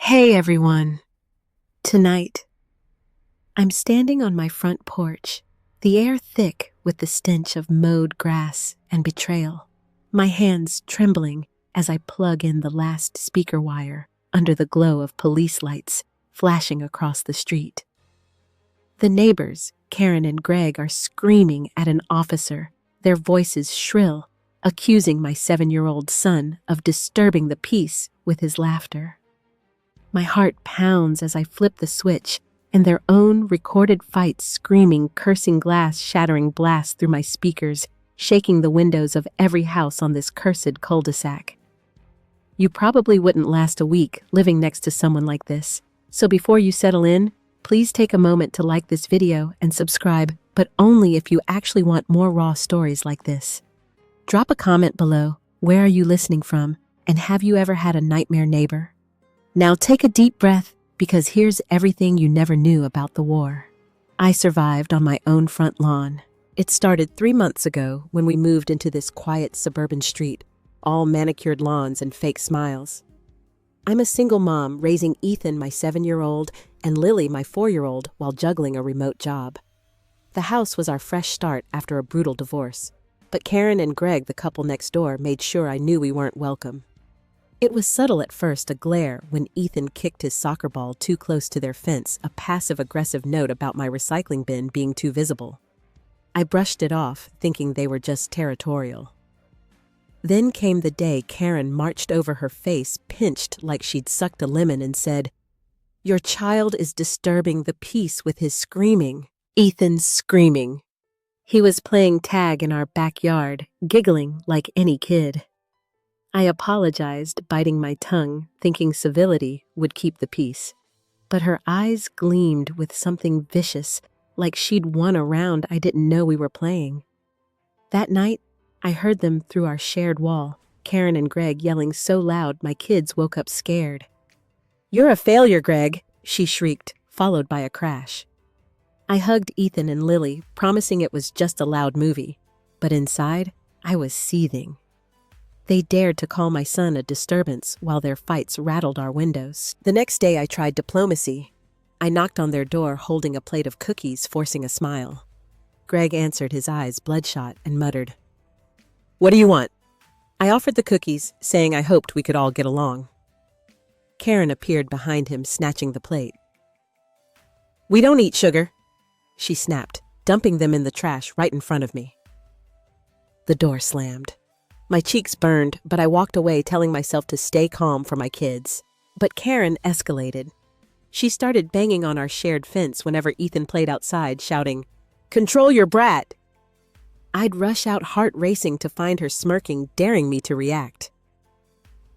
Hey everyone. Tonight, I'm standing on my front porch, the air thick with the stench of mowed grass and betrayal, my hands trembling as I plug in the last speaker wire under the glow of police lights flashing across the street. The neighbors, Karen and Greg, are screaming at an officer, their voices shrill, accusing my 7-year-old son of disturbing the peace with his laughter. My heart pounds as I flip the switch, and their own recorded fight screaming, cursing glass shattering blasts through my speakers, shaking the windows of every house on this cursed cul-de-sac. You probably wouldn't last a week living next to someone like this, so before you settle in, please take a moment to like this video and subscribe, but only if you actually want more raw stories like this. Drop a comment below. Where are you listening from, and have you ever had a nightmare neighbor? Now take a deep breath, because here's everything you never knew about the war. I survived on my own front lawn. It started 3 months ago when we moved into this quiet suburban street, all manicured lawns and fake smiles. I'm a single mom raising Ethan, my 7-year-old, and Lily, my 4-year-old, while juggling a remote job. The house was our fresh start after a brutal divorce, but Karen and Greg, the couple next door, made sure I knew we weren't welcome. It was subtle at first, a glare when Ethan kicked his soccer ball too close to their fence, a passive-aggressive note about my recycling bin being too visible. I brushed it off, thinking they were just territorial. Then came the day Karen marched over her face, pinched like she'd sucked a lemon, and said, "Your child is disturbing the peace with his screaming." Ethan's screaming. He was playing tag in our backyard, giggling like any kid. I apologized, biting my tongue, thinking civility would keep the peace. But her eyes gleamed with something vicious, like she'd won a round I didn't know we were playing. That night, I heard them through our shared wall, Karen and Greg yelling so loud my kids woke up scared. "You're a failure, Greg," she shrieked, followed by a crash. I hugged Ethan and Lily, promising it was just a loud movie. But inside, I was seething. They dared to call my son a disturbance while their fights rattled our windows. The next day I tried diplomacy. I knocked on their door holding a plate of cookies, forcing a smile. Greg answered, his eyes bloodshot, and muttered, "What do you want?" I offered the cookies, saying I hoped we could all get along. Karen appeared behind him, snatching the plate. "We don't eat sugar," she snapped, dumping them in the trash right in front of me. The door slammed. My cheeks burned, but I walked away, telling myself to stay calm for my kids. But Karen escalated. She started banging on our shared fence whenever Ethan played outside, shouting, "Control your brat!" I'd rush out, heart racing, to find her smirking, daring me to react.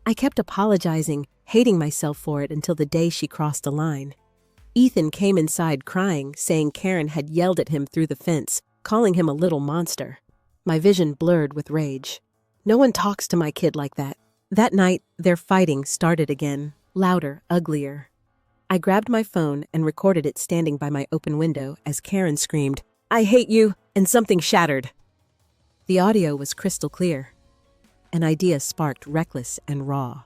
I kept apologizing, hating myself for it, until the day she crossed a line. Ethan came inside crying, saying Karen had yelled at him through the fence, calling him a little monster. My vision blurred with rage. No one talks to my kid like that. That night, their fighting started again, louder, uglier. I grabbed my phone and recorded it standing by my open window as Karen screamed, "I hate you," and something shattered. The audio was crystal clear. An idea sparked, reckless and raw.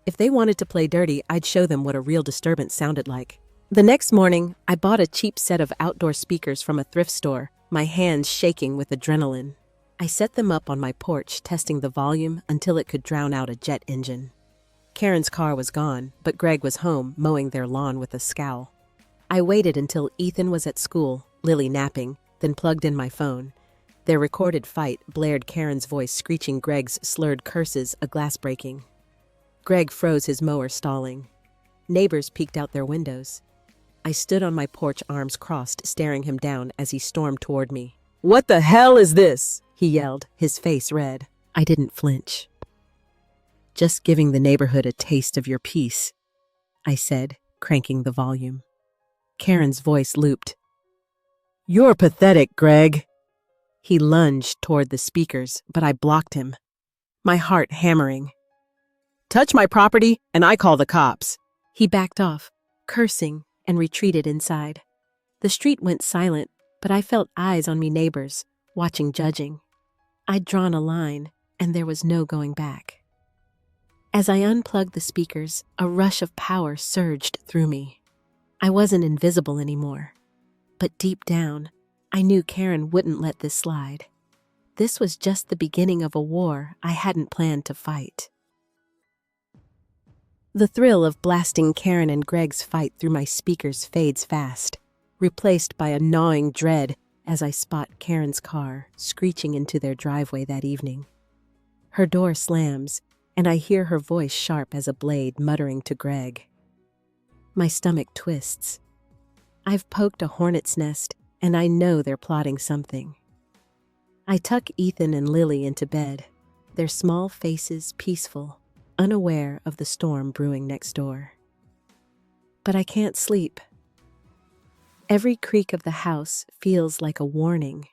If they wanted to play dirty, I'd show them what a real disturbance sounded like. The next morning, I bought a cheap set of outdoor speakers from a thrift store, my hands shaking with adrenaline. I set them up on my porch, testing the volume until it could drown out a jet engine. Karen's car was gone, but Greg was home, mowing their lawn with a scowl. I waited until Ethan was at school, Lily napping, then plugged in my phone. Their recorded fight blared, Karen's voice screeching Greg's slurred curses, a glass breaking. Greg froze, his mower stalling. Neighbors peeked out their windows. I stood on my porch, arms crossed, staring him down as he stormed toward me. "What the hell is this?" he yelled, his face red. I didn't flinch. "Just giving the neighborhood a taste of your peace," I said, cranking the volume. Karen's voice looped. "You're pathetic, Greg." He lunged toward the speakers, but I blocked him, my heart hammering. "Touch my property, and I call the cops." He backed off, cursing, and retreated inside. The street went silent, but I felt eyes on me, neighbors, watching, judging. I'd drawn a line, and there was no going back. As I unplugged the speakers, a rush of power surged through me. I wasn't invisible anymore. But deep down, I knew Karen wouldn't let this slide. This was just the beginning of a war I hadn't planned to fight. The thrill of blasting Karen and Greg's fight through my speakers fades fast, replaced by a gnawing dread as I spot Karen's car screeching into their driveway that evening. Her door slams, and I hear her voice sharp as a blade muttering to Greg. My stomach twists. I've poked a hornet's nest, and I know they're plotting something. I tuck Ethan and Lily into bed, their small faces peaceful, unaware of the storm brewing next door. But I can't sleep. Every creak of the house feels like a warning.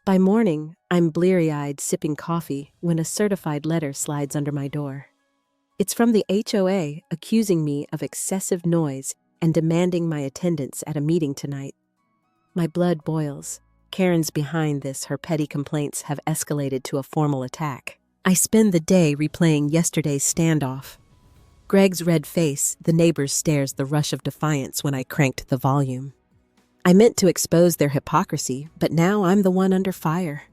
By morning, I'm bleary-eyed sipping coffee when a certified letter slides under my door. It's from the HOA accusing me of excessive noise and demanding my attendance at a meeting tonight. My blood boils. Karen's behind this. Her petty complaints have escalated to a formal attack. I spend the day replaying yesterday's standoff. Greg's red face, the neighbor's stares, the rush of defiance when I cranked the volume. I meant to expose their hypocrisy, but now I'm the one under fire.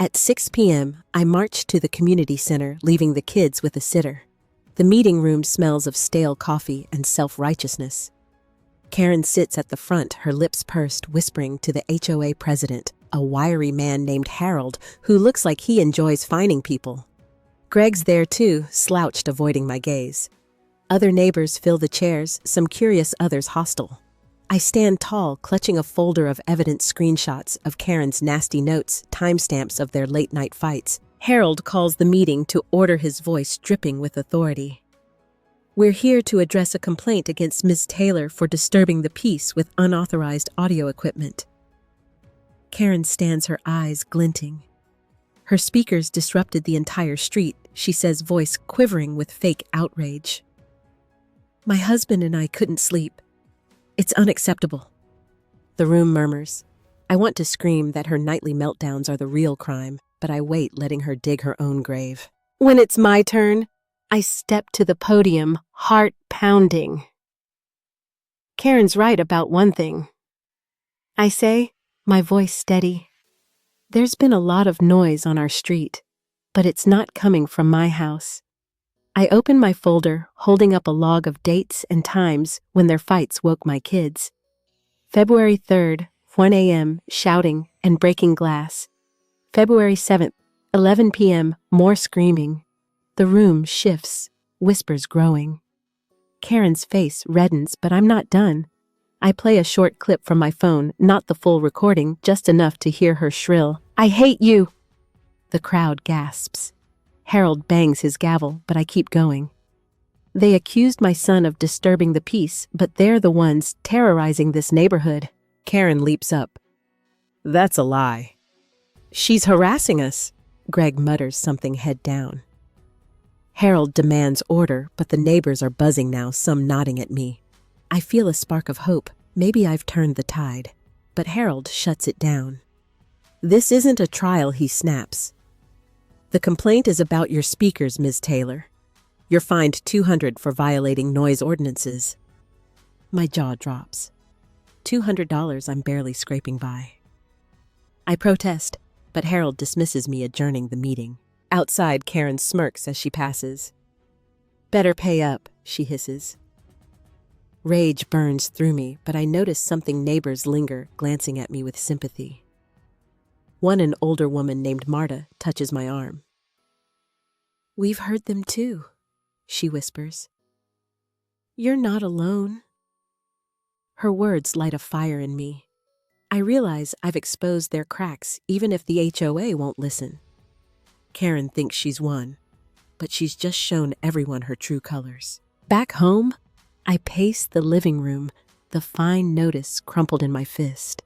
At 6 p.m., I march to the community center, leaving the kids with a sitter. The meeting room smells of stale coffee and self-righteousness. Karen sits at the front, her lips pursed, whispering to the HOA president, a wiry man named Harold, who looks like he enjoys fining people. Greg's there too, slouched, avoiding my gaze. Other neighbors fill the chairs, some curious, others hostile. I stand tall, clutching a folder of evidence screenshots of Karen's nasty notes, timestamps of their late-night fights. Harold calls the meeting to order, his voice dripping with authority. We're here to address a complaint against Ms. Taylor for disturbing the peace with unauthorized audio equipment. Karen stands, her eyes glinting. Her speakers disrupted the entire street, she says, voice quivering with fake outrage. My husband and I couldn't sleep. It's unacceptable. The room murmurs. I want to scream that her nightly meltdowns are the real crime, but I wait, letting her dig her own grave. When it's my turn, I step to the podium, heart pounding. Karen's right about one thing. I say, my voice steady. There's been a lot of noise on our street, but it's not coming from my house. I open my folder, holding up a log of dates and times when their fights woke my kids. February 3rd, 1 a.m., shouting and breaking glass. February 7th, 11 p.m., more screaming. The room shifts, whispers growing. Karen's face reddens, but I'm not done. I play a short clip from my phone, not the full recording, just enough to hear her shrill, "I hate you!" The crowd gasps. Harold bangs his gavel, but I keep going. They accused my son of disturbing the peace, but they're the ones terrorizing this neighborhood. Karen leaps up. That's a lie. She's harassing us. Greg mutters something, head down. Harold demands order, but the neighbors are buzzing now, some nodding at me. I feel a spark of hope. Maybe I've turned the tide. But Harold shuts it down. This isn't a trial, he snaps. The complaint is about your speakers, Ms. Taylor. You're fined $200 for violating noise ordinances. My jaw drops. $200, I'm barely scraping by. I protest, but Harold dismisses me, adjourning the meeting. Outside, Karen smirks as she passes. Better pay up, she hisses. Rage burns through me, but I notice something. Neighbors linger, glancing at me with sympathy. One, an older woman named Marta, touches my arm. We've heard them too, she whispers. You're not alone. Her words light a fire in me. I realize I've exposed their cracks, even if the HOA won't listen. Karen thinks she's won, but she's just shown everyone her true colors. Back home, I pace the living room, the fine notice crumpled in my fist.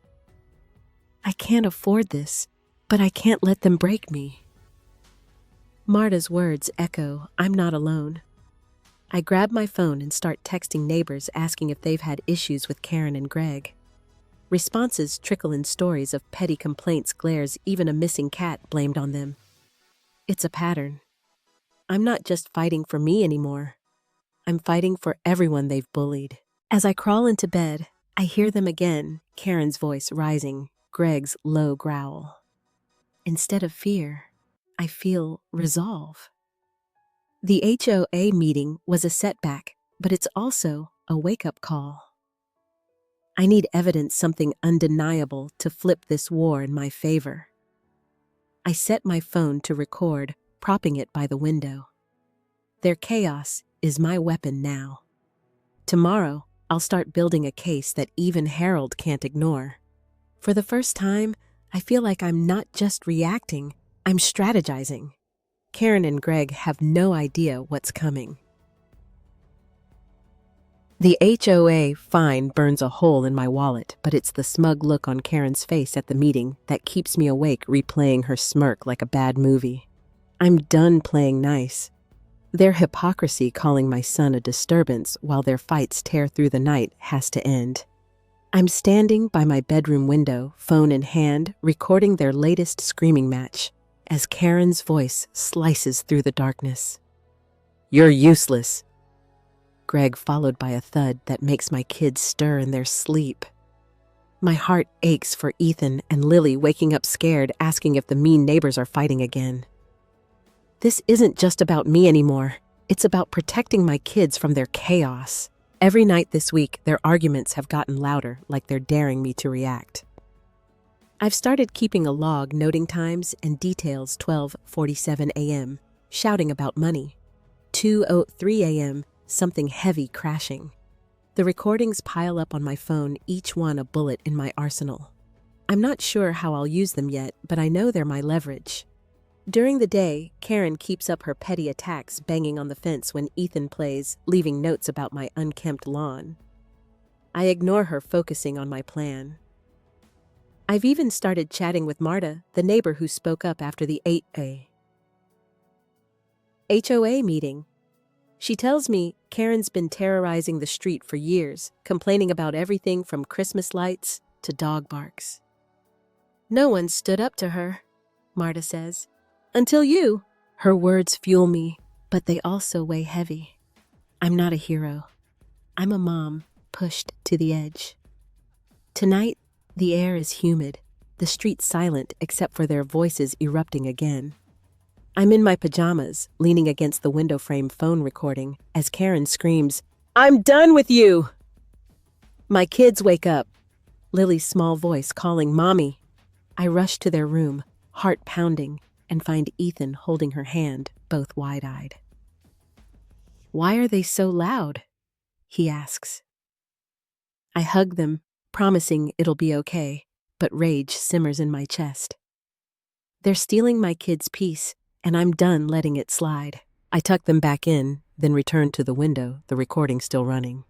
I can't afford this, but I can't let them break me. Marta's words echo, I'm not alone. I grab my phone and start texting neighbors, asking if they've had issues with Karen and Greg. Responses trickle in, stories of petty complaints, glares, even a missing cat blamed on them. It's a pattern. I'm not just fighting for me anymore. I'm fighting for everyone they've bullied. As I crawl into bed, I hear them again, Karen's voice rising, Greg's low growl. Instead of fear, I feel resolve. The HOA meeting was a setback, but it's also a wake-up call. I need evidence, something undeniable, to flip this war in my favor. I set my phone to record, propping it by the window. Their chaos is my weapon now. Tomorrow, I'll start building a case that even Harold can't ignore. For the first time, I feel like I'm not just reacting, I'm strategizing. Karen and Greg have no idea what's coming. The HOA fine burns a hole in my wallet, but it's the smug look on Karen's face at the meeting that keeps me awake, replaying her smirk like a bad movie. I'm done playing nice. Their hypocrisy calling my son a disturbance while their fights tear through the night has to end. I'm standing by my bedroom window, phone in hand, recording their latest screaming match, as Karen's voice slices through the darkness. "You're useless." Greg followed by a thud that makes my kids stir in their sleep. My heart aches for Ethan and Lily waking up scared, asking if the mean neighbors are fighting again. This isn't just about me anymore. It's about protecting my kids from their chaos. Every night this week, their arguments have gotten louder, like they're daring me to react. I've started keeping a log noting times and details. 12:47 a.m., shouting about money. 2:03 a.m., something heavy crashing. The recordings pile up on my phone, each one a bullet in my arsenal. I'm not sure how I'll use them yet, but I know they're my leverage. During the day, Karen keeps up her petty attacks, banging on the fence when Ethan plays, leaving notes about my unkempt lawn. I ignore her, focusing on my plan. I've even started chatting with Marta, the neighbor who spoke up after the HOA meeting. She tells me Karen's been terrorizing the street for years, complaining about everything from Christmas lights to dog barks. "No one stood up to her," Marta says. "Until you." Her words fuel me, but they also weigh heavy. I'm not a hero. I'm a mom pushed to the edge. Tonight, the air is humid, the street silent except for their voices erupting again. I'm in my pajamas, leaning against the window frame, phone recording, as Karen screams, "I'm done with you!" My kids wake up, Lily's small voice calling Mommy. I rush to their room, heart pounding, and find Ethan holding her hand, both wide-eyed. "Why are they so loud?" he asks. I hug them, promising it'll be okay, but rage simmers in my chest. They're stealing my kids' peace, and I'm done letting it slide. I tuck them back in, then return to the window, the recording still running.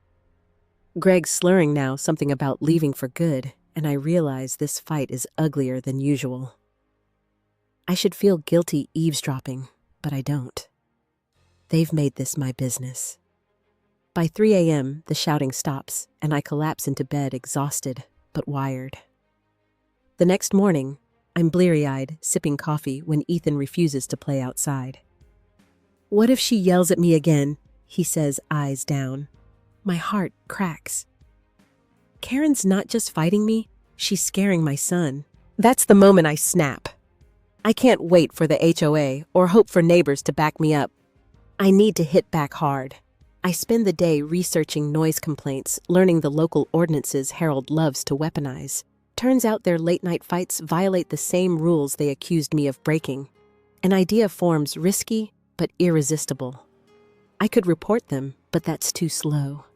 Greg's slurring now, something about leaving for good, and I realize this fight is uglier than usual. I should feel guilty eavesdropping, but I don't. They've made this my business. By 3 a.m., the shouting stops, and I collapse into bed, exhausted but wired. The next morning, I'm bleary-eyed, sipping coffee when Ethan refuses to play outside. "What if she yells at me again?" he says, eyes down. My heart cracks. Karen's not just fighting me, she's scaring my son. That's the moment I snap. I can't wait for the HOA or hope for neighbors to back me up. I need to hit back hard. I spend the day researching noise complaints, learning the local ordinances Harold loves to weaponize. Turns out their late-night fights violate the same rules they accused me of breaking. An idea forms, risky but irresistible. I could report them, but that's too slow.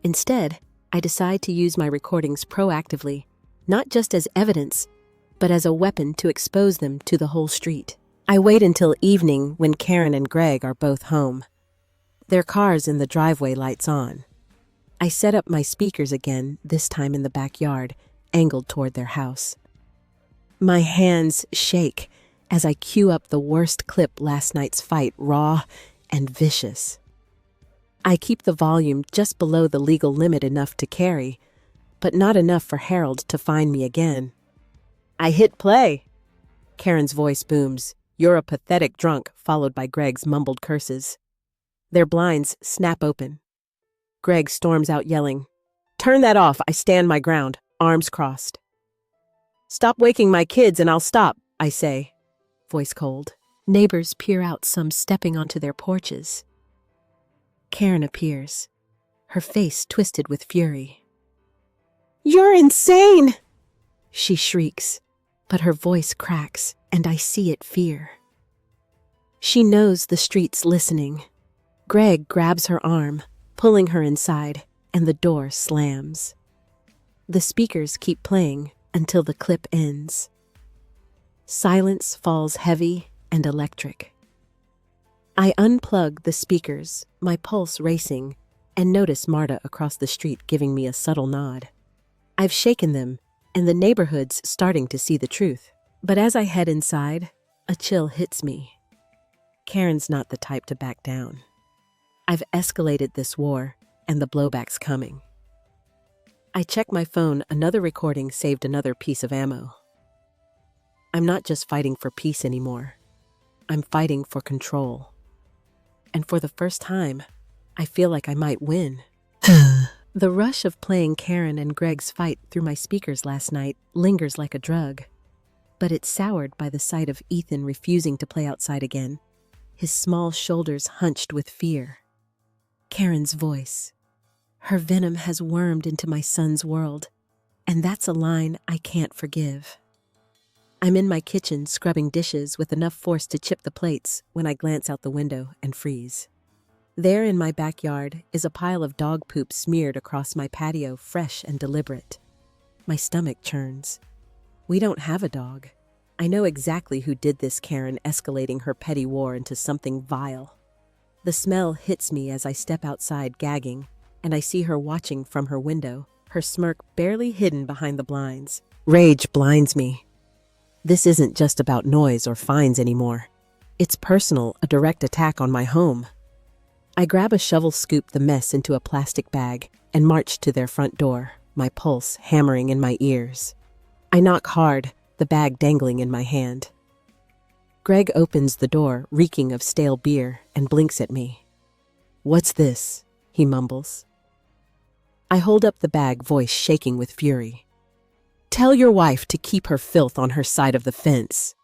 Instead, I decide to use my recordings proactively, not just as evidence, but as a weapon to expose them to the whole street. I wait until evening when Karen and Greg are both home. Their car's in the driveway, lights on. I set up my speakers again, this time in the backyard, angled toward their house. My hands shake as I cue up the worst clip last night's fight, raw and vicious. I keep the volume just below the legal limit, enough to carry, but not enough for Harold to find me again. I hit play. Karen's voice booms. "You're a pathetic drunk," followed by Greg's mumbled curses. Their blinds snap open. Greg storms out yelling, "Turn that off." I stand my ground, arms crossed. "Stop waking my kids and I'll stop," I say, voice cold. Neighbors peer out, some stepping onto their porches. Karen appears, her face twisted with fury. "You're insane!" she shrieks, but her voice cracks, and I see it fear. She knows the street's listening. Greg grabs her arm, pulling her inside, and the door slams. The speakers keep playing until the clip ends. Silence falls heavy and electric. I unplug the speakers, my pulse racing, and notice Marta across the street giving me a subtle nod. I've shaken them, and the neighborhood's starting to see the truth. But as I head inside, a chill hits me. Karen's not the type to back down. I've escalated this war, and the blowback's coming. I check my phone. Another recording saved another piece of ammo. I'm not just fighting for peace anymore. I'm fighting for control. And for the first time, I feel like I might win. The rush of playing Karen and Greg's fight through my speakers last night lingers like a drug, but it's soured by the sight of Ethan refusing to play outside again, his small shoulders hunched with fear. Karen's voice. Her venom has wormed into my son's world, and that's a line I can't forgive. I'm in my kitchen scrubbing dishes with enough force to chip the plates when I glance out the window and freeze. There in my backyard is a pile of dog poop smeared across my patio, fresh and deliberate. My stomach churns. We don't have a dog. I know exactly who did this, Karen escalating her petty war into something vile. The smell hits me as I step outside gagging, and I see her watching from her window, her smirk barely hidden behind the blinds. Rage blinds me. This isn't just about noise or fines anymore. It's personal, a direct attack on my home. I grab a shovel, scoop the mess into a plastic bag, and march to their front door, my pulse hammering in my ears. I knock hard, the bag dangling in my hand. Greg opens the door, reeking of stale beer, and blinks at me. "What's this?" he mumbles. I hold up the bag, voice shaking with fury. "Tell your wife to keep her filth on her side of the fence."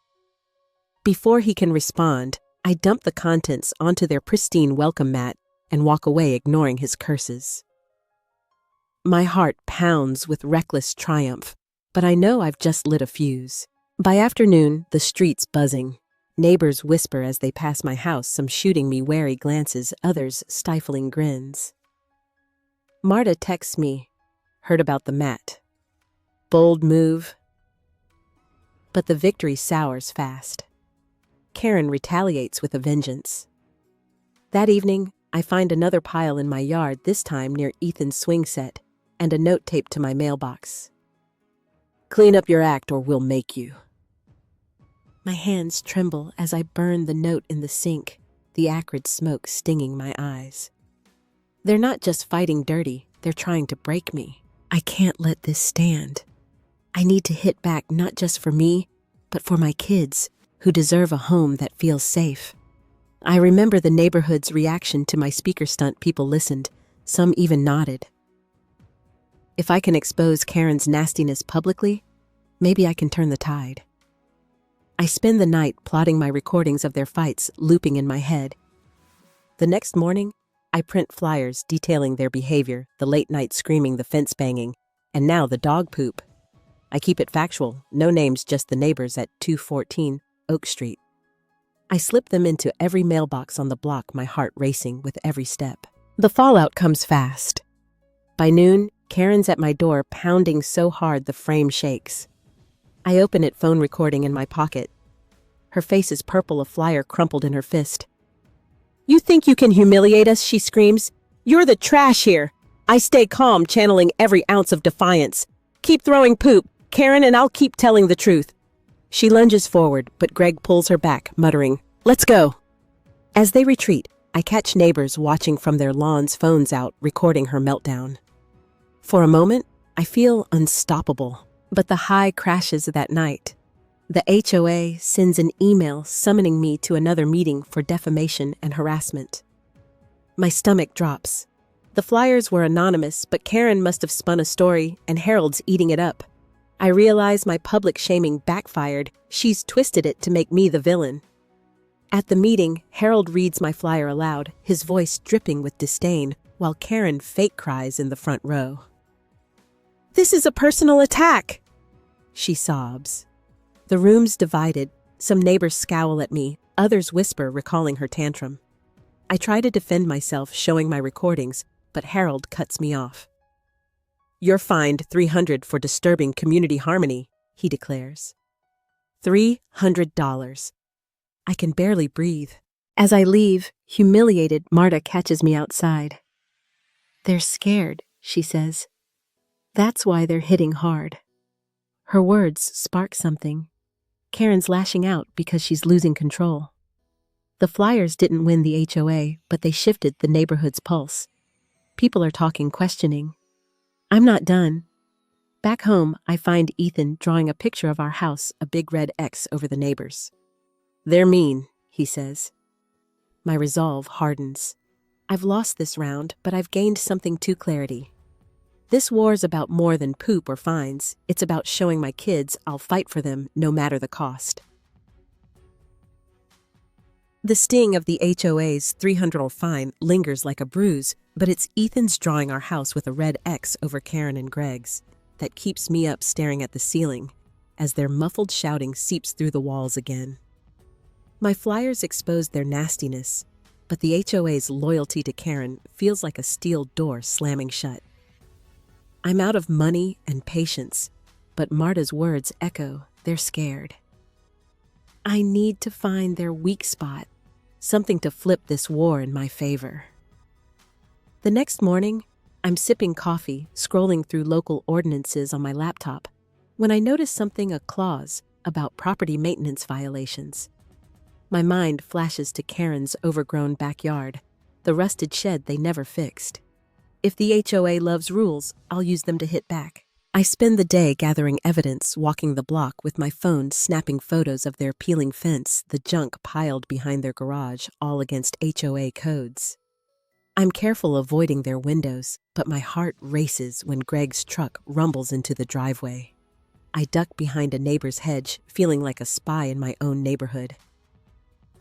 Before he can respond, I dump the contents onto their pristine welcome mat and walk away, ignoring his curses. My heart pounds with reckless triumph, but I know I've just lit a fuse. By afternoon, the street's buzzing. Neighbors whisper as they pass my house, some shooting me wary glances, others stifling grins. Marta texts me, "Heard about the mat. Bold move." But the victory sours fast. Karen retaliates with a vengeance. That evening, I find another pile in my yard, this time near Ethan's swing set, and a note taped to my mailbox. "Clean up your act or we'll make you." My hands tremble as I burn the note in the sink, the acrid smoke stinging my eyes. They're not just fighting dirty, they're trying to break me. I can't let this stand. I need to hit back, not just for me, but for my kids, who deserve a home that feels safe. I remember the neighborhood's reaction to my speaker stunt. People listened, some even nodded. If I can expose Karen's nastiness publicly, maybe I can turn the tide. I spend the night plotting my recordings of their fights, looping in my head. The next morning, I print flyers detailing their behavior, the late night screaming, the fence banging, and now the dog poop. I keep it factual, no names, just the neighbors at 214 Oak Street. I slip them into every mailbox on the block, my heart racing with every step. The fallout comes fast. By noon, Karen's at my door, pounding so hard the frame shakes. I open it, phone recording in my pocket. Her face is purple, a flyer crumpled in her fist. "You think you can humiliate us?" she screams. "You're the trash here." I stay calm, channeling every ounce of defiance. "Keep throwing poop, Karen, and I'll keep telling the truth." She lunges forward, but Greg pulls her back, muttering, "Let's go." As they retreat, I catch neighbors watching from their lawns, phones out, recording her meltdown. For a moment, I feel unstoppable, but the high crashes that night. The HOA sends an email summoning me to another meeting for defamation and harassment. My stomach drops. The flyers were anonymous, but Karen must have spun a story, and Harold's eating it up. I realize my public shaming backfired. She's twisted it to make me the villain. At the meeting, Harold reads my flyer aloud, his voice dripping with disdain, while Karen fake cries in the front row. "This is a personal attack!" she sobs. The room's divided. Some neighbors scowl at me, others whisper, recalling her tantrum. I try to defend myself, showing my recordings, but Harold cuts me off. "You're fined $300 for disturbing community harmony," he declares. $300. I can barely breathe. As I leave, humiliated, Marta catches me outside. "They're scared," she says. "That's why they're hitting hard." Her words spark something. Karen's lashing out because she's losing control. The flyers didn't win the HOA, but they shifted the neighborhood's pulse. People are talking, questioning. I'm not done. Back home, I find Ethan drawing a picture of our house, a big red X over the neighbors. "They're mean," he says. My resolve hardens. I've lost this round, but I've gained something to clarity. This war's about more than poop or fines. It's about showing my kids I'll fight for them no matter the cost. The sting of the HOA's $300 fine lingers like a bruise, but it's Ethan's drawing our house with a red X over Karen and Greg's that keeps me up staring at the ceiling as their muffled shouting seeps through the walls again. My flyers expose their nastiness, but the HOA's loyalty to Karen feels like a steel door slamming shut. I'm out of money and patience, but Marta's words echo, they're scared. I need to find their weak spot, something to flip this war in my favor. The next morning, I'm sipping coffee, scrolling through local ordinances on my laptop, when I notice something, a clause about property maintenance violations. My mind flashes to Karen's overgrown backyard, the rusted shed they never fixed. If the HOA loves rules, I'll use them to hit back. I spend the day gathering evidence, walking the block with my phone snapping photos of their peeling fence, the junk piled behind their garage, all against HOA codes. I'm careful avoiding their windows, but my heart races when Greg's truck rumbles into the driveway. I duck behind a neighbor's hedge, feeling like a spy in my own neighborhood.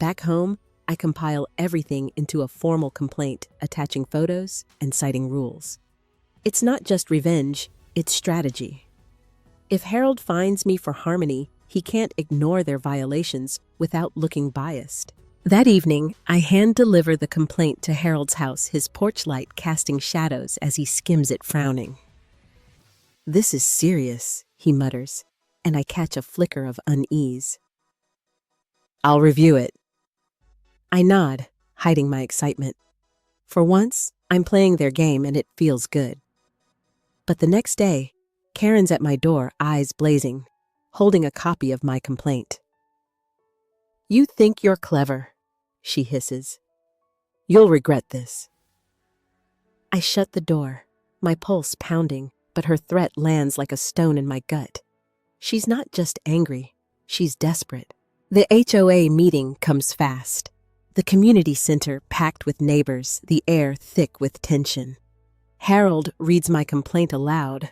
Back home, I compile everything into a formal complaint, attaching photos and citing rules. It's not just revenge, it's strategy. If Harold finds me for harmony, he can't ignore their violations without looking biased. That evening, I hand-deliver the complaint to Harold's house, his porch light casting shadows as he skims it, frowning. "This is serious," he mutters, and I catch a flicker of unease. "I'll review it." I nod, hiding my excitement. For once, I'm playing their game and it feels good. But the next day, Karen's at my door, eyes blazing, holding a copy of my complaint. "You think you're clever," she hisses. "You'll regret this." I shut the door, my pulse pounding, but her threat lands like a stone in my gut. She's not just angry, she's desperate. The HOA meeting comes fast. The community center packed with neighbors, the air thick with tension. Harold reads my complaint aloud,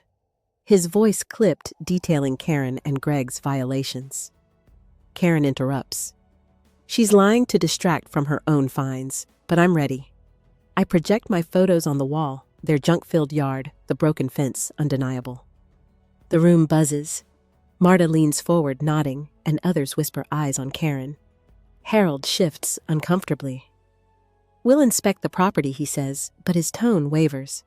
his voice clipped, detailing Karen and Greg's violations. Karen interrupts. She's lying to distract from her own fines, but I'm ready. I project my photos on the wall, their junk-filled yard, the broken fence undeniable. The room buzzes. Marta leans forward, nodding, and others whisper eyes on Karen. Harold shifts uncomfortably. "We'll inspect the property," he says, but his tone wavers.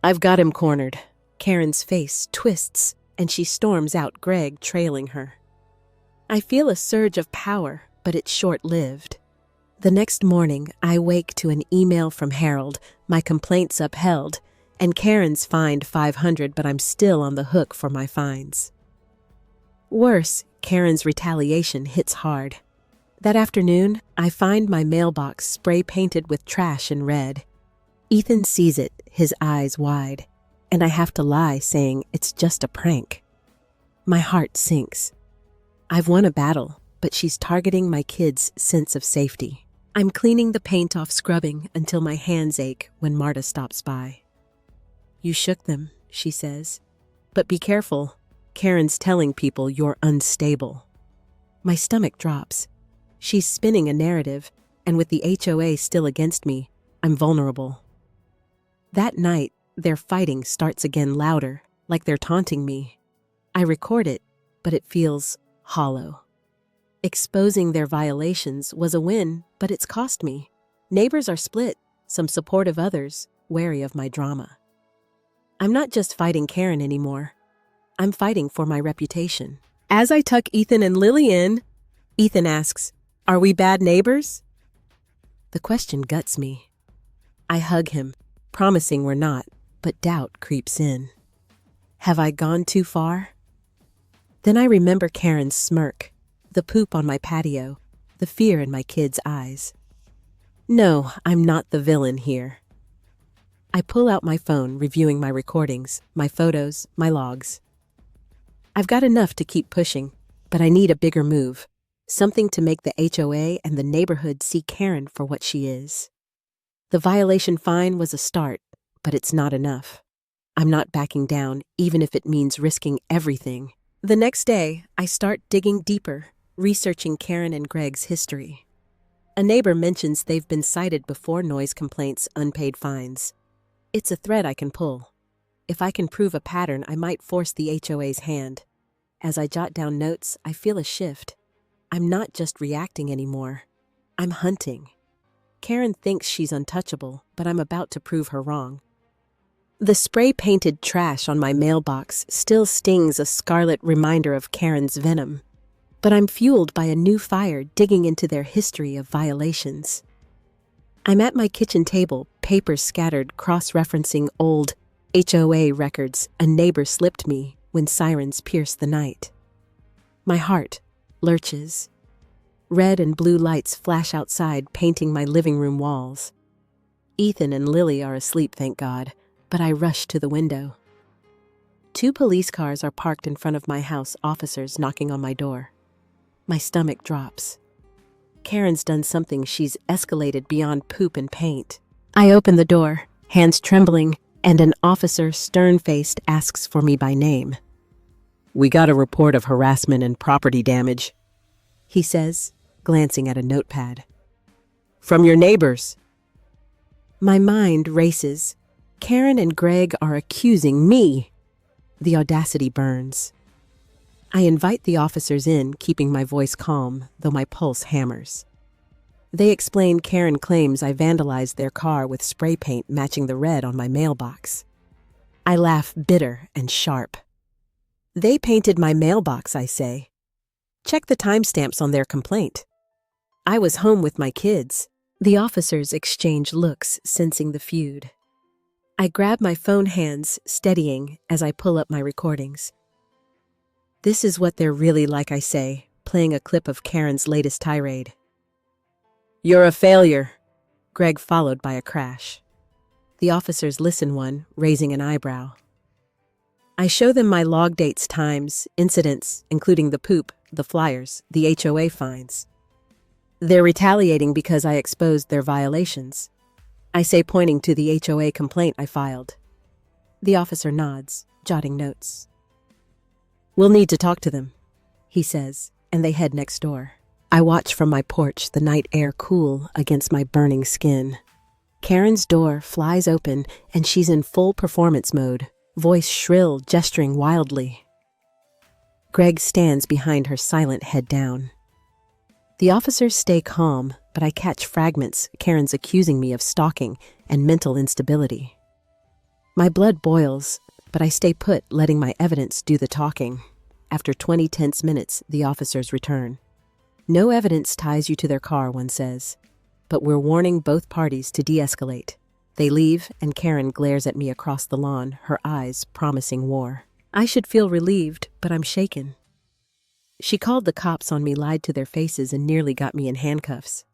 I've got him cornered. Karen's face twists, and she storms out, Greg trailing her. I feel a surge of power, but it's short-lived. The next morning, I wake to an email from Harold, my complaints upheld, and Karen's fined $500, but I'm still on the hook for my fines. Worse, Karen's retaliation hits hard. That afternoon, I find my mailbox spray-painted with trash in red. Ethan sees it, his eyes wide, and I have to lie, saying it's just a prank. My heart sinks. I've won a battle, but she's targeting my kids' sense of safety. I'm cleaning the paint off scrubbing until my hands ache when Marta stops by. You shook them, she says. But be careful. Karen's telling people you're unstable. My stomach drops. She's spinning a narrative, and with the HOA still against me, I'm vulnerable. That night, their fighting starts again louder, like they're taunting me. I record it, but it feels hollow. Exposing their violations was a win, but it's cost me. Neighbors are split, some supportive, others wary of my drama. I'm not just fighting Karen anymore. I'm fighting for my reputation. As I tuck Ethan and Lily in, Ethan asks, "Are we bad neighbors?" The question guts me. I hug him, promising we're not, but doubt creeps in. Have I gone too far? Then I remember Karen's smirk, the poop on my patio, the fear in my kids' eyes. No, I'm not the villain here. I pull out my phone, reviewing my recordings, my photos, my logs. I've got enough to keep pushing, but I need a bigger move, something to make the HOA and the neighborhood see Karen for what she is. The violation fine was a start, but it's not enough. I'm not backing down, even if it means risking everything. The next day, I start digging deeper, researching Karen and Greg's history. A neighbor mentions they've been cited before noise complaints, unpaid fines. It's a thread I can pull. If I can prove a pattern, I might force the HOA's hand. As I jot down notes, I feel a shift. I'm not just reacting anymore. I'm hunting. Karen thinks she's untouchable, but I'm about to prove her wrong. The spray-painted trash on my mailbox still stings, a scarlet reminder of Karen's venom. But I'm fueled by a new fire, digging into their history of violations. I'm at my kitchen table, papers scattered, cross-referencing old HOA records. A neighbor slipped me when sirens pierced the night. My heart lurches. Red and blue lights flash outside, painting my living room walls. Ethan and Lily are asleep, thank God, but I rush to the window. 2 police cars are parked in front of my house, officers knocking on my door. My stomach drops. Karen's done something. She's escalated beyond poop and paint. I open the door, hands trembling, and an officer, stern-faced, asks for me by name. "We got a report of harassment and property damage," he says, glancing at a notepad. "From your neighbors." My mind races. Karen and Greg are accusing me. The audacity burns. I invite the officers in, keeping my voice calm, though my pulse hammers. They explain Karen claims I vandalized their car with spray paint matching the red on my mailbox. I laugh, bitter and sharp. They painted my mailbox, I say. Check the timestamps on their complaint. I was home with my kids. The officers exchange looks, sensing the feud. I grab my phone hands, steadying as I pull up my recordings. This is what they're really like, I say, playing a clip of Karen's latest tirade. "You're a failure," Greg, followed by a crash. The officers listen, one raising an eyebrow. I show them my log dates, times, incidents, including the poop, the flyers, the HOA fines. They're retaliating because I exposed their violations. I say, pointing to the HOA complaint I filed. The officer nods, jotting notes. "We'll need to talk to them," he says, and they head next door. I watch from my porch, the night air cool against my burning skin. Karen's door flies open, and she's in full performance mode, voice shrill, gesturing wildly. Greg stands behind her, silent, head down. The officers stay calm, but I catch fragments, Karen's accusing me of stalking and mental instability. My blood boils, but I stay put, letting my evidence do the talking. After 20 tense minutes, the officers return. No evidence ties you to their car, one says, but we're warning both parties to de-escalate. They leave, and Karen glares at me across the lawn, her eyes promising war. I should feel relieved, but I'm shaken. She called the cops on me, lied to their faces, and nearly got me in handcuffs.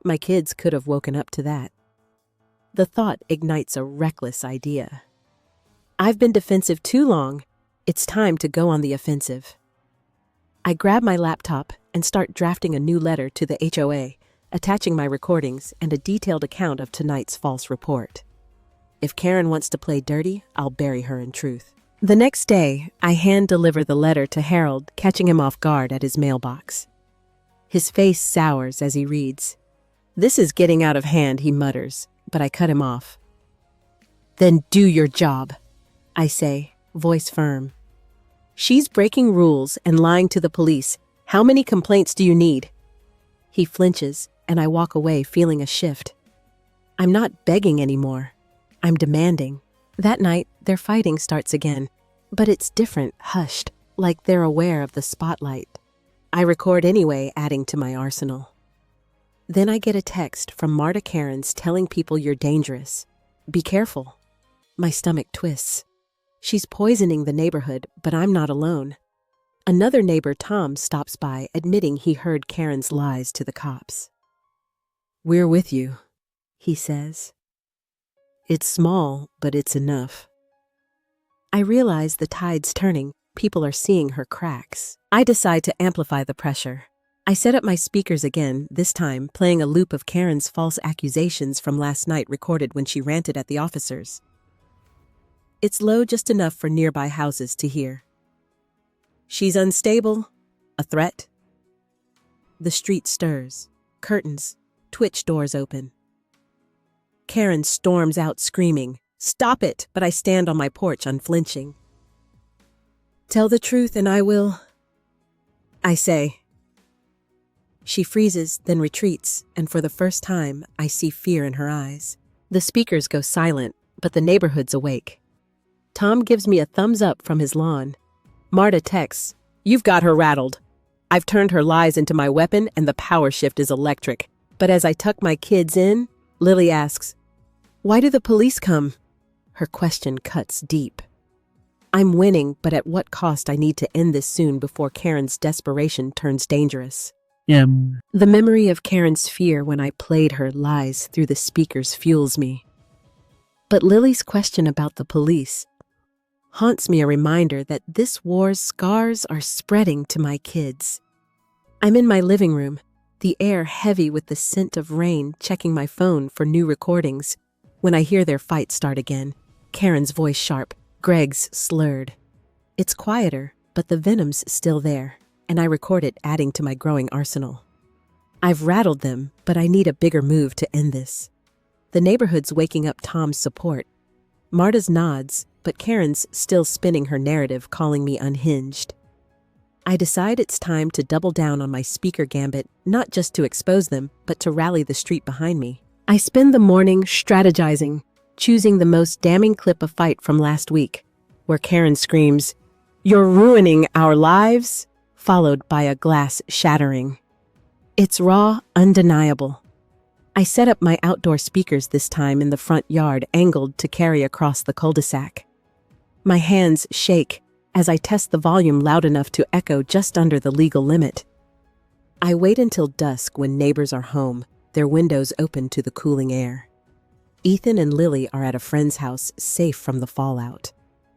My kids could have woken up to that. The thought ignites a reckless idea. I've been defensive too long. It's time to go on the offensive. I grab my laptop and start drafting a new letter to the HOA, attaching my recordings and a detailed account of tonight's false report. If Karen wants to play dirty, I'll bury her in truth. The next day, I hand-deliver the letter to Harold, catching him off guard at his mailbox. His face sours as he reads. "This is getting out of hand," he mutters, but I cut him off. "Then do your job," I say, voice firm. "She's breaking rules and lying to the police. How many complaints do you need?" He flinches, and I walk away feeling a shift. I'm not begging anymore. I'm demanding. That night, their fighting starts again, but it's different, hushed, like they're aware of the spotlight. I record anyway, adding to my arsenal. Then I get a text from Marta Cairns telling people you're dangerous. Be careful. My stomach twists. She's poisoning the neighborhood, but I'm not alone. Another neighbor, Tom, stops by, admitting he heard Karen's lies to the cops. "We're with you," he says. "It's small, but it's enough." I realize the tide's turning. People are seeing her cracks. I decide to amplify the pressure. I set up my speakers again, this time playing a loop of Karen's false accusations from last night recorded when she ranted at the officers. It's low just enough for nearby houses to hear. "She's unstable. A threat." The street stirs. Curtains. Twitch doors open. Karen storms out screaming, "Stop it!" but I stand on my porch unflinching. "Tell the truth and I will," I say. She freezes, then retreats, and for the first time, I see fear in her eyes. The speakers go silent, but the neighborhood's awake. Tom gives me a thumbs up from his lawn. Marta texts, "You've got her rattled. I've turned her lies into my weapon and the power shift is electric." But as I tuck my kids in, Lily asks, "Why do the police come?" Her question cuts deep. I'm winning, but at what cost? I need to end this soon before Karen's desperation turns dangerous. The memory of Karen's fear when I played her lies through the speakers fuels me. But Lily's question about the police haunts me, a reminder that this war's scars are spreading to my kids. I'm in my living room, the air heavy with the scent of rain, checking my phone for new recordings, when I hear their fight start again. Karen's voice sharp, Greg's slurred. It's quieter, but the venom's still there, and I record it, adding to my growing arsenal. I've rattled them, but I need a bigger move to end this. The neighborhood's waking up Tom's support. Marta's nods, but Karen's still spinning her narrative, calling me unhinged. I decide it's time to double down on my speaker gambit, not just to expose them, but to rally the street behind me. I spend the morning strategizing, choosing the most damning clip of fight from last week, where Karen screams, "You're ruining our lives," followed by a glass shattering. It's raw, undeniable. I set up my outdoor speakers this time in the front yard, angled to carry across the cul-de-sac. My hands shake as I test the volume loud enough to echo just under the legal limit. I wait until dusk when neighbors are home, their windows open to the cooling air. Ethan and Lily are at a friend's house, safe from the fallout.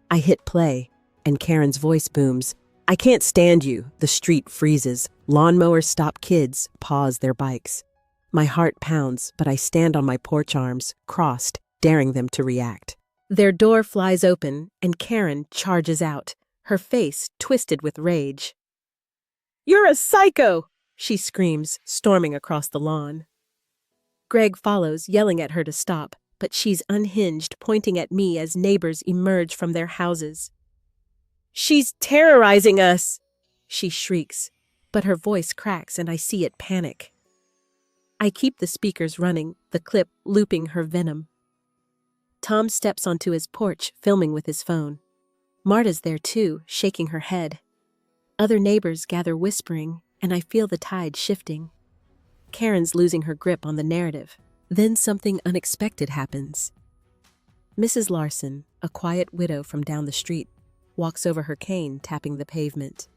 I hit play, and Karen's voice booms, "I can't stand you." The street freezes. Lawnmowers stop, kids pause their bikes. My heart pounds, but I stand on my porch, arms crossed, daring them to react. Their door flies open, and Karen charges out, her face twisted with rage. "You're a psycho!" she screams, storming across the lawn. Greg follows, yelling at her to stop, but she's unhinged, pointing at me as neighbors emerge from their houses. "She's terrorizing us!" she shrieks, but her voice cracks and I see it panic. I keep the speakers running, the clip looping her venom. Tom steps onto his porch, filming with his phone. Marta's there too, shaking her head. Other neighbors gather, whispering, and I feel the tide shifting. Karen's losing her grip on the narrative. Then something unexpected happens. Mrs. Larson, a quiet widow from down the street, walks over her cane, tapping the pavement.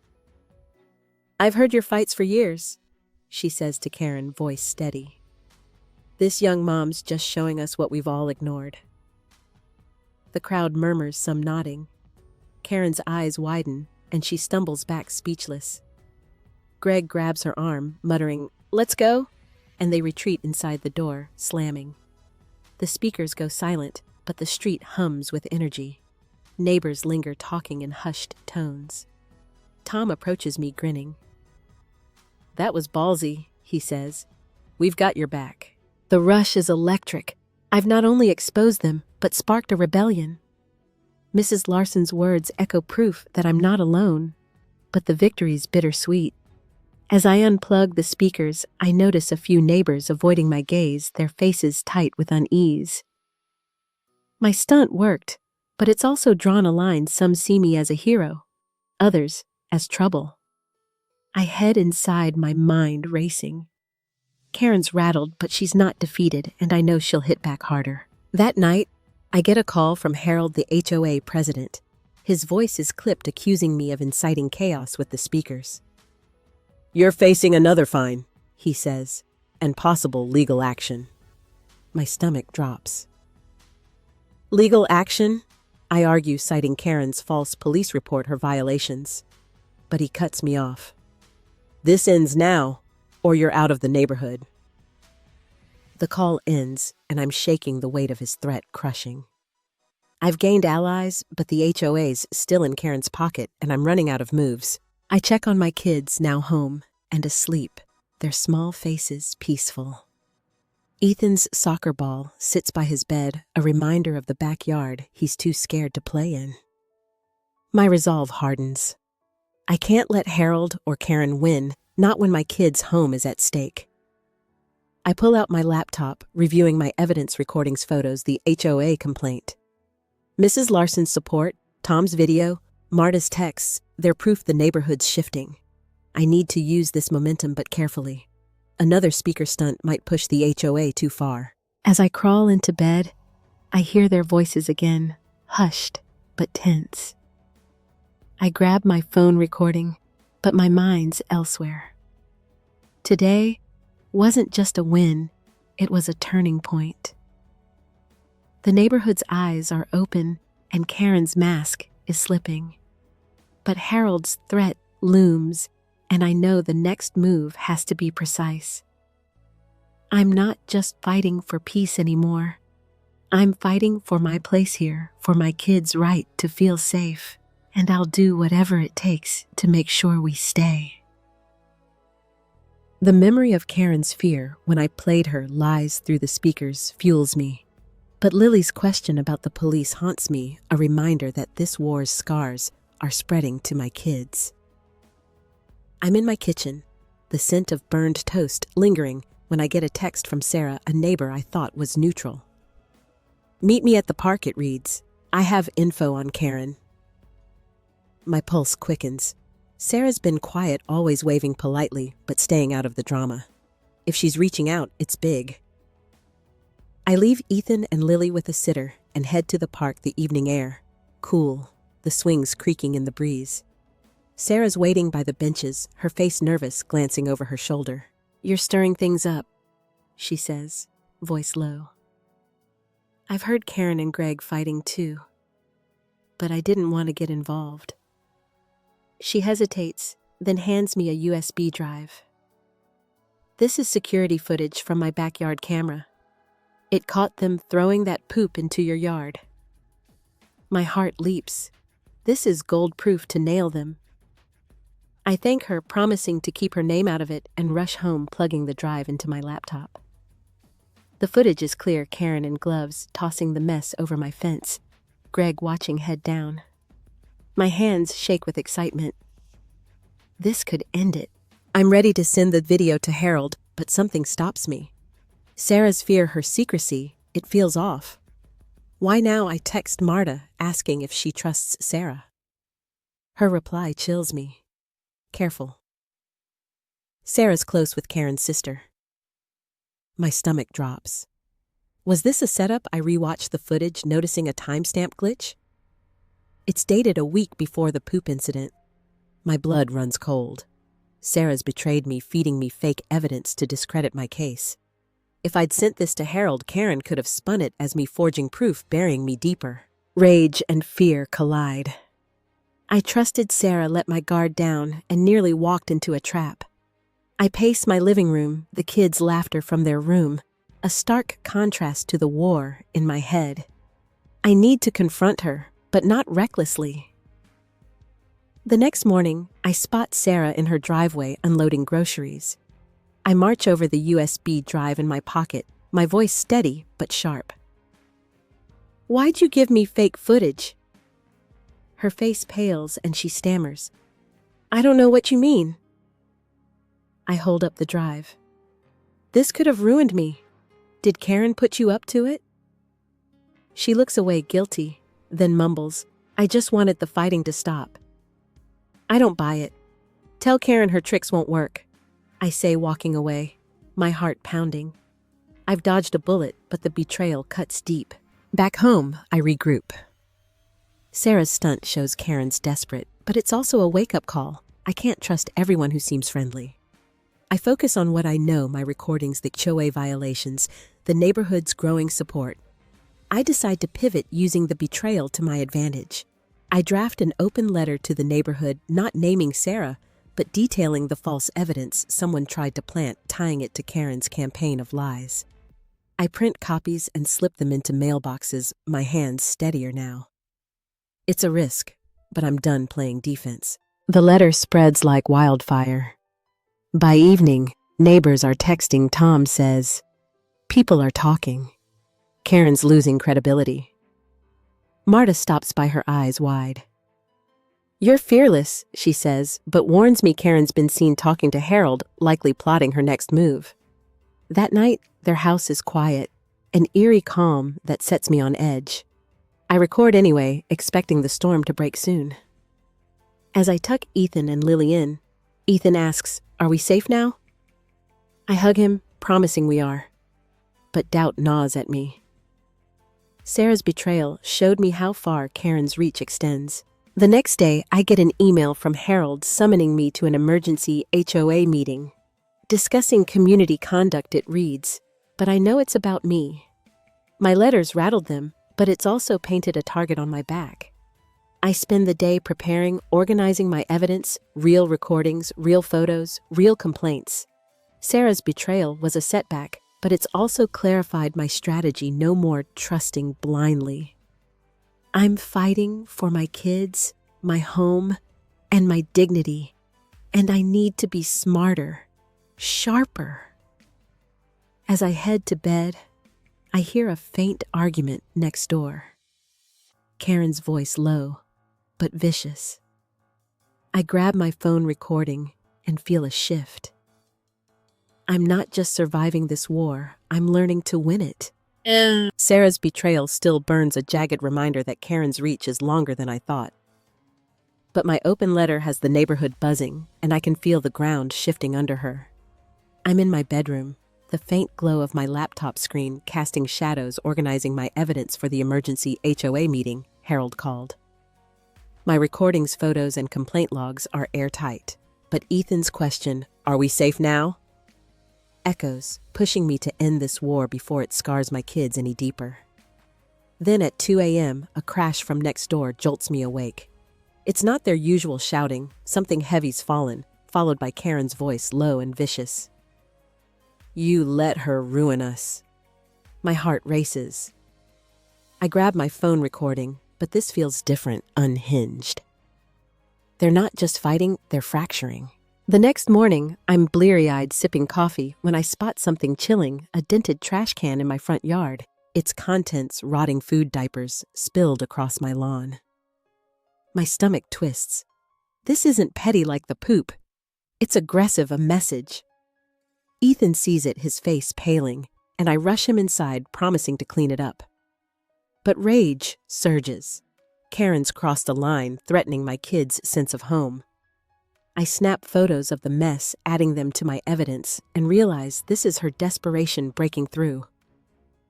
"I've heard your fights for years," she says to Karen, voice steady. "This young mom's just showing us what we've all ignored." The crowd murmurs, some nodding. Karen's eyes widen, and she stumbles back speechless. Greg grabs her arm, muttering, "Let's go," and they retreat inside the door, slamming. The speakers go silent, but the street hums with energy. Neighbors linger talking in hushed tones. Tom approaches me grinning. "That was ballsy," he says. "We've got your back." The rush is electric. I've not only exposed them, but sparked a rebellion. Mrs. Larson's words echo proof that I'm not alone, but the victory's bittersweet. As I unplug the speakers, I notice a few neighbors avoiding my gaze, their faces tight with unease. My stunt worked, but it's also drawn a line. Some see me as a hero, others as trouble. I head inside, my mind racing. Karen's rattled, but she's not defeated, and I know she'll hit back harder. That night, I get a call from Harold, the HOA president. His voice is clipped, accusing me of inciting chaos with the speakers. "You're facing another fine," he says, "and possible legal action." My stomach drops. "Legal action?" I argue, citing Karen's false police report, her violations. But he cuts me off. "This ends now, or you're out of the neighborhood." The call ends, and I'm shaking, the weight of his threat crushing. I've gained allies, but the HOA's still in Karen's pocket, and I'm running out of moves. I check on my kids, now home and asleep, their small faces peaceful. Ethan's soccer ball sits by his bed, a reminder of the backyard he's too scared to play in. My resolve hardens. I can't let Harold or Karen win, not when my kid's home is at stake. I pull out my laptop, reviewing my evidence recordings, photos, the HOA complaint. Mrs. Larson's support, Tom's video, Marta's texts, they're proof the neighborhood's shifting. I need to use this momentum, but carefully. Another speaker stunt might push the HOA too far. As I crawl into bed, I hear their voices again, hushed but tense. I grab my phone recording, but my mind's elsewhere. Today wasn't just a win, it was a turning point. The neighborhood's eyes are open, and Karen's mask is slipping. But Harold's threat looms, and I know the next move has to be precise. I'm not just fighting for peace anymore. I'm fighting for my place here, for my kids' right to feel safe, and I'll do whatever it takes to make sure we stay. The memory of Karen's fear when I played her lies through the speakers fuels me. But Lily's question about the police haunts me, a reminder that this war's scars are spreading to my kids. I'm in my kitchen, the scent of burned toast lingering, when I get a text from Sarah, a neighbor I thought was neutral. "Meet me at the park," it reads. "I have info on Karen." My pulse quickens. Sarah's been quiet, always waving politely, but staying out of the drama. If she's reaching out, it's big. I leave Ethan and Lily with a sitter and head to the park, the evening air. Cool, the swings creaking in the breeze. Sarah's waiting by the benches, her face nervous, glancing over her shoulder. "You're stirring things up," she says, voice low. I've heard Karen and Greg fighting too, but I didn't want to get involved. She hesitates, then hands me a USB drive. This is security footage from my backyard camera. It caught them throwing that poop into your yard. My heart leaps. This is gold proof to nail them. I thank her, promising to keep her name out of it, and rush home, plugging the drive into my laptop. The footage is clear, Karen in gloves tossing the mess over my fence, Greg watching head down. My hands shake with excitement. This could end it. I'm ready to send the video to Harold, but something stops me. Sarah's fear, her secrecy, it feels off. Why now? I text Marta, asking if she trusts Sarah. Her reply chills me. Careful. Sarah's close with Karen's sister. My stomach drops. Was this a setup? I rewatched the footage, noticing a timestamp glitch. It's dated a week before the poop incident. My blood runs cold. Sarah's betrayed me, feeding me fake evidence to discredit my case. If I'd sent this to Harold, Karen could have spun it as me forging proof, burying me deeper. Rage and fear collide. I trusted Sarah, let my guard down, and nearly walked into a trap. I pace my living room, the kids' laughter from their room, a stark contrast to the war in my head. I need to confront her, but not recklessly. The next morning, I spot Sarah in her driveway unloading groceries. I march over the USB drive in my pocket, my voice steady but sharp. "Why'd you give me fake footage?" Her face pales and she stammers. "I don't know what you mean." I hold up the drive. "This could have ruined me. Did Karen put you up to it?" She looks away guilty, then mumbles, "I just wanted the fighting to stop." I don't buy it. "Tell Karen her tricks won't work," I say, walking away, my heart pounding. I've dodged a bullet, but the betrayal cuts deep. Back home, I regroup. Sarah's stunt shows Karen's desperate, but it's also a wake-up call. I can't trust everyone who seems friendly. I focus on what I know, my recordings, the HOA violations, the neighborhood's growing support. I decide to pivot using the betrayal to my advantage. I draft an open letter to the neighborhood, not naming Sarah, but detailing the false evidence someone tried to plant, tying it to Karen's campaign of lies. I print copies and slip them into mailboxes, my hands steadier now. It's a risk, but I'm done playing defense. The letter spreads like wildfire. By evening, neighbors are texting. Tom says, "People are talking. Karen's losing credibility." Marta stops by, her eyes wide. "You're fearless," she says, but warns me Karen's been seen talking to Harold, likely plotting her next move. That night, their house is quiet, an eerie calm that sets me on edge. I record anyway, expecting the storm to break soon. As I tuck Ethan and Lily in, Ethan asks, "Are we safe now?" I hug him, promising we are. But doubt gnaws at me. Sarah's betrayal showed me how far Karen's reach extends. The next day, I get an email from Harold summoning me to an emergency HOA meeting. Discussing community conduct, it reads, but I know it's about me. My letters rattled them, but it's also painted a target on my back. I spend the day preparing, organizing my evidence, real recordings, real photos, real complaints. Sarah's betrayal was a setback, but it's also clarified my strategy: no more trusting blindly. I'm fighting for my kids, my home, and my dignity, and I need to be smarter, sharper. As I head to bed, I hear a faint argument next door. Karen's voice low, but vicious. I grab my phone recording and feel a shift. I'm not just surviving this war, I'm learning to win it. Sarah's betrayal still burns, a jagged reminder that Karen's reach is longer than I thought. But my open letter has the neighborhood buzzing, and I can feel the ground shifting under her. I'm in my bedroom, the faint glow of my laptop screen casting shadows, organizing my evidence for the emergency HOA meeting Harold called. My recordings, photos, and complaint logs are airtight, but Ethan's question, "Are we safe now?" echoes, pushing me to end this war before it scars my kids any deeper. Then at 2 a.m., a crash from next door jolts me awake. It's not their usual shouting, something heavy's fallen, followed by Karen's voice, low and vicious. "You let her ruin us." My heart races. I grab my phone recording, but this feels different, unhinged. They're not just fighting, they're fracturing. The next morning, I'm bleary-eyed sipping coffee when I spot something chilling, a dented trash can in my front yard. Its contents, rotting food diapers, spilled across my lawn. My stomach twists. This isn't petty like the poop. It's aggressive, a message. Ethan sees it, his face paling, and I rush him inside, promising to clean it up. But rage surges. Karen's crossed a line, threatening my kids' sense of home. I snap photos of the mess, adding them to my evidence, and realize this is her desperation breaking through.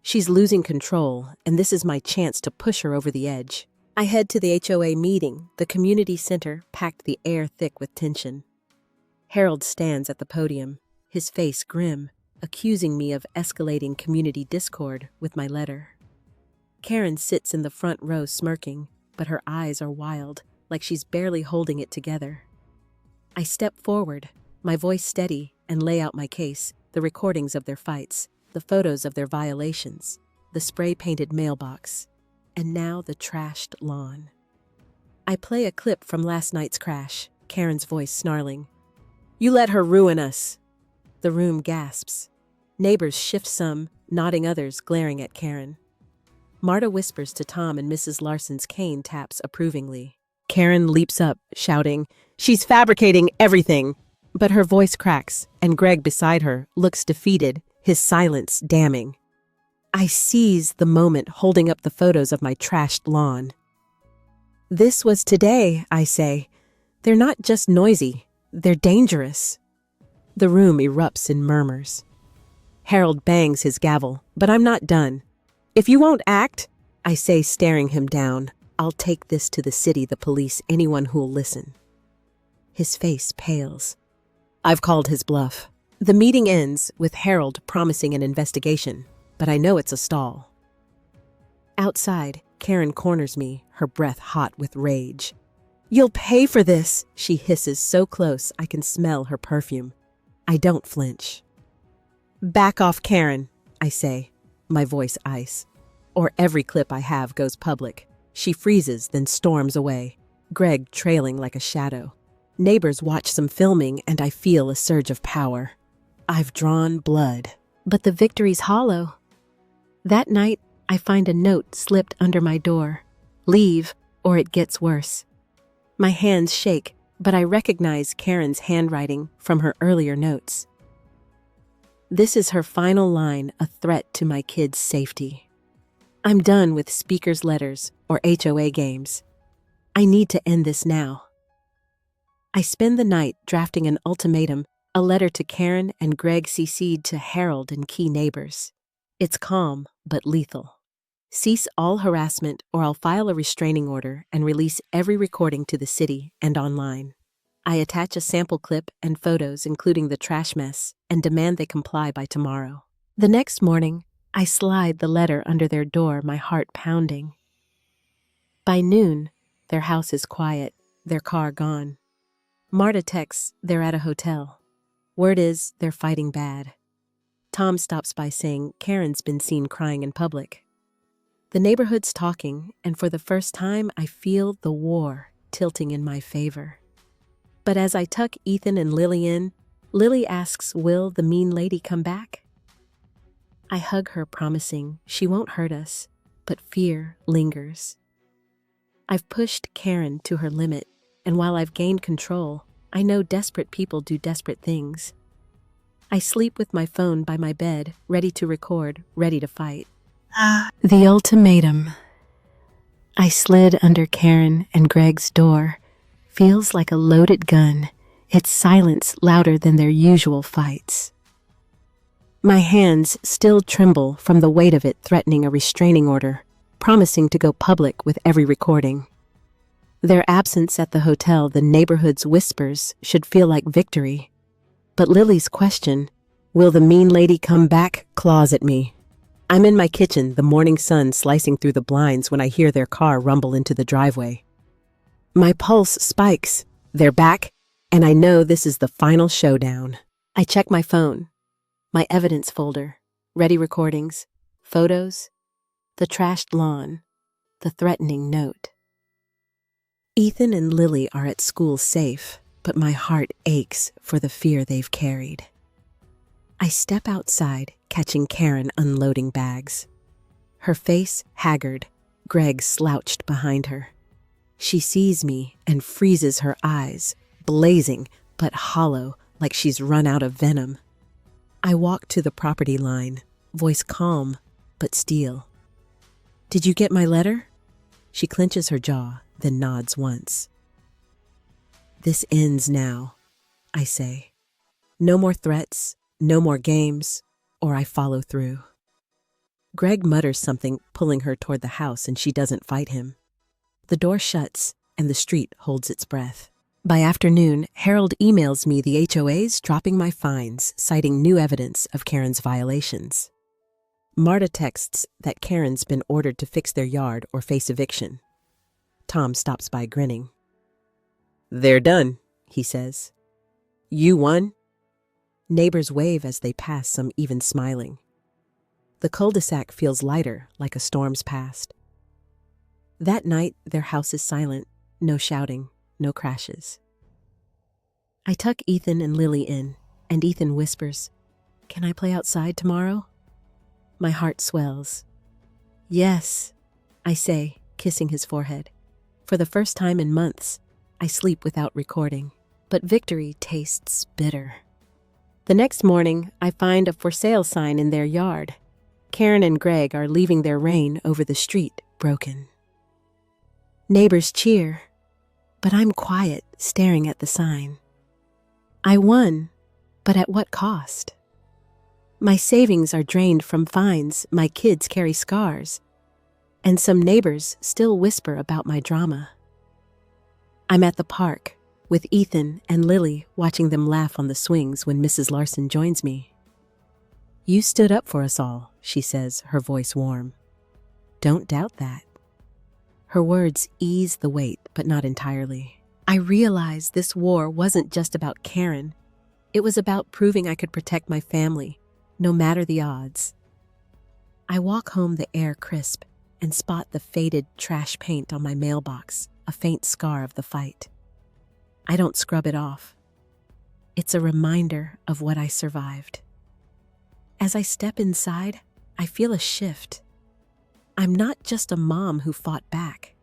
She's losing control, and this is my chance to push her over the edge. I head to the HOA meeting, the community center packed, the air thick with tension. Harold stands at the podium, his face grim, accusing me of escalating community discord with my letter. Karen sits in the front row smirking, but her eyes are wild, like she's barely holding it together. I step forward, my voice steady, and lay out my case, the recordings of their fights, the photos of their violations, the spray-painted mailbox, and now the trashed lawn. I play a clip from last night's crash, Karen's voice snarling. "You let her ruin us." The room gasps. Neighbors shift some, nodding others, glaring at Karen. Marta whispers to Tom and Mrs. Larson's cane taps approvingly. Karen leaps up, shouting, "She's fabricating everything!" But her voice cracks, and Greg beside her looks defeated, his silence damning. I seize the moment, holding up the photos of my trashed lawn. "This was today," I say. "They're not just noisy, they're dangerous." The room erupts in murmurs. Harold bangs his gavel, but I'm not done. "If you won't act," I say, staring him down, "I'll take this to the city, the police, anyone who'll listen." His face pales. I've called his bluff. The meeting ends with Harold promising an investigation, but I know it's a stall. Outside, Karen corners me, her breath hot with rage. "You'll pay for this," she hisses so close I can smell her perfume. I don't flinch. "Back off, Karen," I say, my voice ice. Or every clip I have goes public. She freezes, then storms away, Greg trailing like a shadow. Neighbors watch some filming, and I feel a surge of power. I've drawn blood. But the victory's hollow. That night, I find a note slipped under my door. "Leave, or it gets worse." My hands shake, but I recognize Karen's handwriting from her earlier notes. This is her final line, a threat to my kids' safety. I'm done with speakers' letters or HOA games. I need to end this now. I spend the night drafting an ultimatum, a letter to Karen and Greg CC'd to Harold and key neighbors. It's calm, but lethal. Cease all harassment or I'll file a restraining order and release every recording to the city and online. I attach a sample clip and photos including the trash mess and demand they comply by tomorrow. The next morning, I slide the letter under their door, my heart pounding. By noon, their house is quiet, their car gone. Marta texts they're at a hotel. Word is they're fighting bad. Tom stops by saying Karen's been seen crying in public. The neighborhood's talking, and for the first time I feel the war tilting in my favor. But as I tuck Ethan and Lily in, Lily asks, will the mean lady come back? I hug her, promising she won't hurt us, but fear lingers. I've pushed Karen to her limit, and while I've gained control, I know desperate people do desperate things. I sleep with my phone by my bed, ready to record, ready to fight. The ultimatum. I slid under Karen and Greg's door. Feels like a loaded gun, its silence louder than their usual fights. My hands still tremble from the weight of it, threatening a restraining order, promising to go public with every recording. Their absence at the hotel, the neighborhood's whispers, should feel like victory. But Lily's question, will the mean lady come back, claws at me. I'm in my kitchen, the morning sun slicing through the blinds when I hear their car rumble into the driveway. My pulse spikes. They're back, and I know this is the final showdown. I check my phone, my evidence folder, ready recordings, photos, the trashed lawn, the threatening note. Ethan and Lily are at school safe, but my heart aches for the fear they've carried. I step outside, catching Karen unloading bags. Her face haggard, Greg slouched behind her. She sees me and freezes her eyes, blazing but hollow like she's run out of venom. I walk to the property line, voice calm but steel. Did you get my letter? She clenches her jaw, then nods once. This ends now, I say. No more threats, no more games, or I follow through. Greg mutters something, pulling her toward the house, and she doesn't fight him. The door shuts, and the street holds its breath. By afternoon, Harold emails me the HOAs dropping my fines, citing new evidence of Karen's violations. Marta texts that Karen's been ordered to fix their yard or face eviction. Tom stops by grinning. They're done, he says. You won. Neighbors wave as they pass, some even smiling. The cul-de-sac feels lighter, like a storm's past. That night, their house is silent, no shouting, no crashes. I tuck Ethan and Lily in, and Ethan whispers, "Can I play outside tomorrow?" My heart swells. "Yes," I say, kissing his forehead. For the first time in months, I sleep without recording, but victory tastes bitter. The next morning, I find a for sale sign in their yard. Karen and Greg are leaving their reign over the street, broken. Neighbors cheer, but I'm quiet, staring at the sign. I won, but at what cost? My savings are drained from fines, my kids carry scars, and some neighbors still whisper about my drama. I'm at the park, with Ethan and Lily, watching them laugh on the swings when Mrs. Larson joins me. "You stood up for us all," she says, her voice warm. "Don't doubt that." Her words ease the weight, but not entirely. I realize this war wasn't just about Karen. It was about proving I could protect my family, no matter the odds. I walk home, the air crisp, and spot the faded trash paint on my mailbox, a faint scar of the fight. I don't scrub it off. It's a reminder of what I survived. As I step inside, I feel a shift. I'm not just a mom who fought back.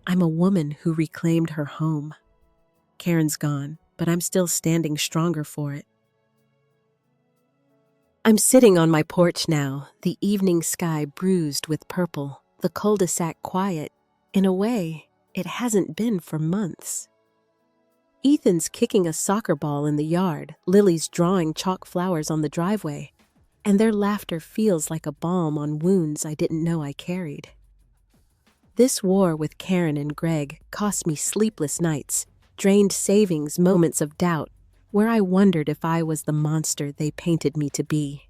I'm a woman who reclaimed her home. Karen's gone, but I'm still standing stronger for it. I'm sitting on my porch now, the evening sky bruised with purple, the cul-de-sac quiet. In a way, it hasn't been for months. Ethan's kicking a soccer ball in the yard, Lily's drawing chalk flowers on the driveway, and their laughter feels like a balm on wounds I didn't know I carried. This war with Karen and Greg cost me sleepless nights, drained savings, moments of doubt, where I wondered if I was the monster they painted me to be.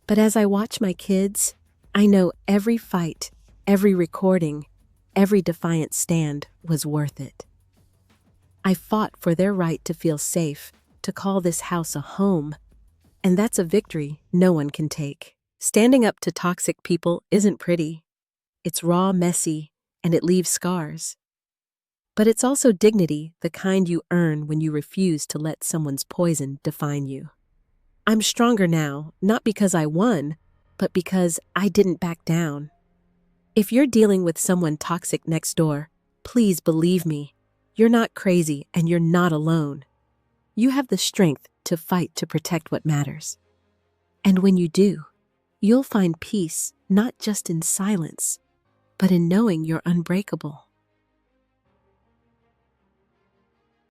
But as I watch my kids, I know every fight, every recording, every defiant stand was worth it. I fought for their right to feel safe, to call this house a home, and that's a victory no one can take. Standing up to toxic people isn't pretty. It's raw, messy, and it leaves scars. But it's also dignity, the kind you earn when you refuse to let someone's poison define you. I'm stronger now, not because I won, but because I didn't back down. If you're dealing with someone toxic next door, please believe me. You're not crazy and you're not alone. You have the strength to fight to protect what matters. And when you do, you'll find peace not just in silence, but in knowing you're unbreakable.